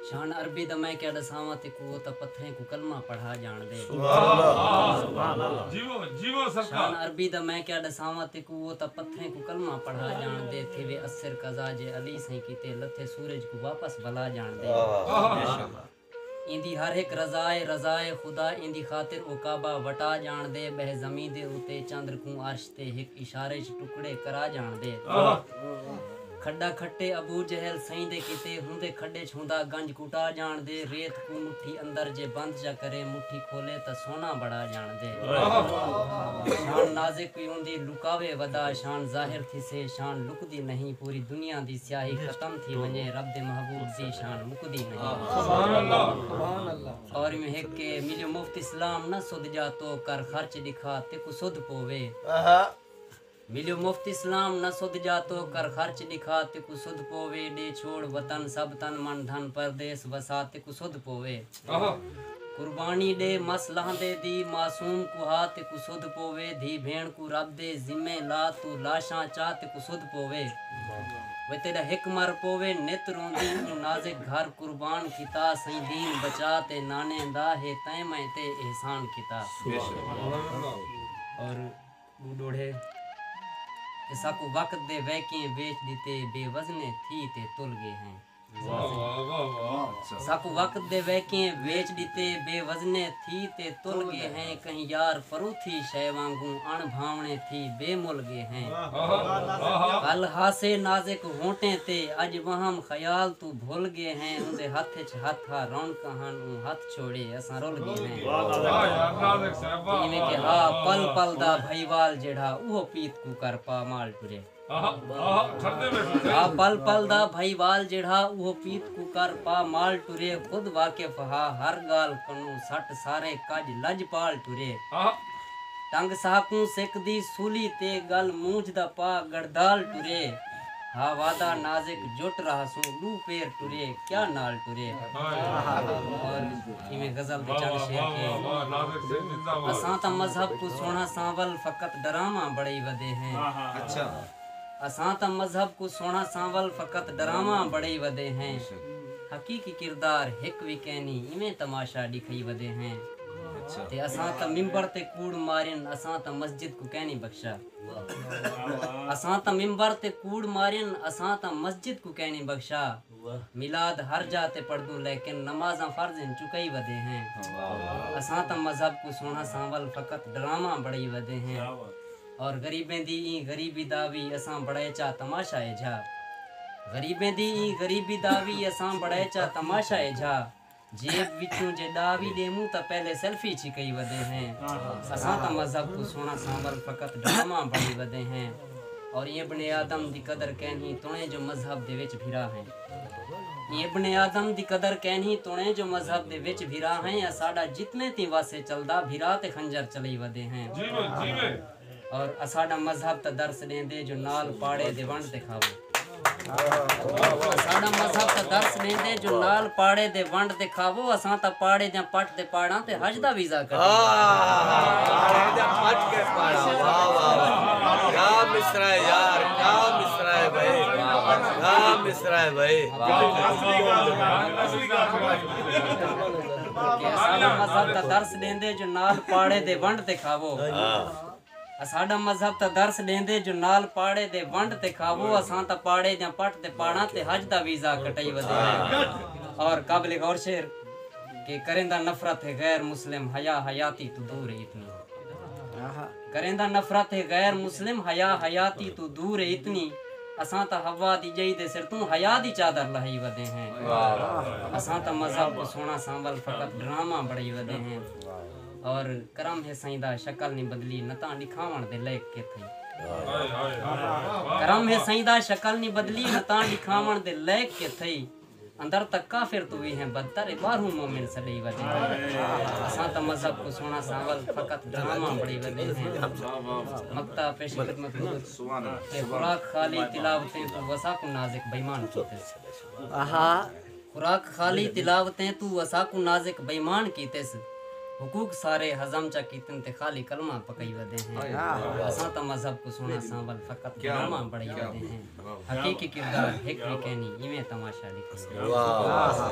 शान अरबी द मैं क्या दसावा ते को त पत्थरें को कलमा पढ़ा जान दे। सुभान अल्लाह जीवो जीवो सरकार। शान अरबी द मैं क्या दसावा ते को त पत्थरें को कलमा पढ़ा जान दे। थे वे असर कजा जे अली सही कीते लथे सूरज को वापस भला जान दे। इंदी हर एक रजाए रजाए खुदा इंदी खातिर ओ काबा वटा जान दे। बह जमी दे उते चंद्र को अर्श ते एक इशारे च टुकड़े करा जान दे। खड्डा खट्टे अबू जहल सही दे किते हुंदे खड्डे छुंदा गंज कुटा जान दे। रेत को मुट्ठी अंदर जे बंद जा करे मुट्ठी खोले त सोना बड़ा जान दे। शान नाज़िक भी हुंदी लुकावे वदा शान जाहिर थी से शान लुकदी नहीं। पूरी दुनिया दी स्याही खत्म थी वने रब दे महबूब दी शान मुकदी नहीं। सुभान अल्लाह। और में एक के मिलियो मुफ्त इस्लाम न सुध जा तो कर खर्च दिखा ते को सुध पोवे। मिलियो मुफ्त इस्लाम न सुध जा तो कर खर्च दिखा ते को सुध पोवे। दे छोड़ वतन सब तन मन धन परदेस वसा ते को सुध पोवे। कुर्बानी दे मसलह दे दी मासूम को हाथ को सुध पोवे। धी भेण को रब दे जिम्मे ला तू लाशा चा ते को सुध पोवे। वे तेरा हिक मर पोवे नित रोंदी तू नाज़िक घर कुर्बान किता। सही दीन बचा ते नाने दा है तय मैं ते एहसान किता। और बूढ़े ऐसा को वक्त दे वैके बेच दीते बेवजने थी ते तुल गए हैं। साकू वक्त दे वैके बेच दीते बेवजने थी ते तुल गए हैं। कहीं यार फरू थी शय वांगू अण भावने थी बेमुल गए हैं। कल हासे नाज़िक होंटे ते अज वहम ख्याल तू भूल गए हैं। उनदे हथ च हथा रौन कहान हाथ छोड़े असां रुल गए हैं। इवें के हा पल पल दा भईवाल जेड़ा उहो पीत को कर पा माल टुरे। पल पल दा भईवाल जेड़ा उहो पीत को कर पा माल टुरे। खुद वाकिफ हा हर गाल कनु सट सारे कज लज पाल टुरे। टंग साकू सिकदी सूली ते गल मूंझ दा पा गड़दाल टुरे। हा वादा नाज़िक जुट रहा सू लू पेर टुरे क्या नाल टुरे। और इमें गजल दे चंद शेर के असां ता मजहब को सोना सांवल फकत डरामा बड़ई वदे हैं। अच्छा असां ता मजहब को सोना सांवल फकत डरामा बड़ई वदे हैं। हकीकी किरदार हिक विकैनी इमें तमाशा दिखई वदे हैं। ते असां ता मिंबर ते कूड़ मारिन असां ता मस्जिद को कहनी बख्शा। असां ता मिंबर ते कूड़ मारिन असां ता मस्जिद को कहनी बख्शा। मिलाद हर जाते पढ़ दूं लेकिन नमाज़ां फर्ज़ चुकई वदे हैं। असां ता मजहब को सोना सांवल फकत ड्रामा बड़ई वदे हैं। और गरीबें दी ई गरीबी दावी असां बड़े चा तमाशा है झा। गरीबें दी ई गरीबी दावी असां बड़े चा तमाशा है झा। जेब विचों जे दावी देमू ता पहले सेल्फी छिकई वदे हैं। असां ता मजहब को सोना सांवल फकत ड्रामा बड़ी वदे हैं। और ये बने आदम दी कदर कहनी तुणे जो मजहब दे विच भिरा हैं। ये बने आदम दी कदर कहनी तुणे जो मजहब दे विच भिरा हैं। साडा जितने ती वासे चलदा भिरा ते खंजर चलई वदे हैं। और असाडा मजहब ता दर्श देंदे जो नाल पाड़े दे वंड ते खावो। साडा मजहब ता दर्श देंदे जो नाल पाड़े दे वंड ते खावो। असां ता पाड़े जा पट ते पाड़ा ते हज दा वीज़ा कर। पाड़े जा पट के पाड़ा वाह वाह क्या मिसरा है यार क्या मिसरा है भाई क्या मिसरा है भाई। साडा मजहब ता दर्श देंदे जो नाल पाड़े दे वंड ते खावो। साडा मजहब ता दर्श देंदे जो नाल पाड़े दे वंड ते खावो। असां ता पाड़े जा पट ते पाड़ा ते हज दा वीज़ा कटई वदे हैं। और काबिल गौर शेर के करेंदा नफरत है गैर मुस्लिम हया हयाती तू दूर है इतनी। करेंदा नफरत है गैर मुस्लिम हया हयाती तू दूर है इतनी। असां ता हवा दी जई दे सिर तू हया दी चादर लही वदे हैं। असां ता मजहब को सोना सांवल फकत ड्रामा बड़ई वदे हैं। और करम है सईदा शक्ल नहीं बदली नता दिखावण दे लायक के थई। करम है सईदा शक्ल नहीं बदली नता दिखावण दे लायक के थई। अंदर तक काफिर तू भी है बदतर बाहू मोमिन सडई वदे। असां ता मजहब को सोना सांवल फकत ड्रामा बड़ी वदे हैं। मक्ता पेश खिदमत के खुराक खाली तिलावतें तू वसा को नाज़िक बेईमान कीते। खुराक खाली तिलावतें तू वसा को नाज़िक बेईमान कीते। हुकूक सारे हजम चा कीतन ते खाली कलमा पकई वदे हैं असां त मजहब को सुना सांबल फकत कलमा पढ़ई वदे हैं हकीकी किरदार हिक भी कहनी इवें तमाशा लिखी वाह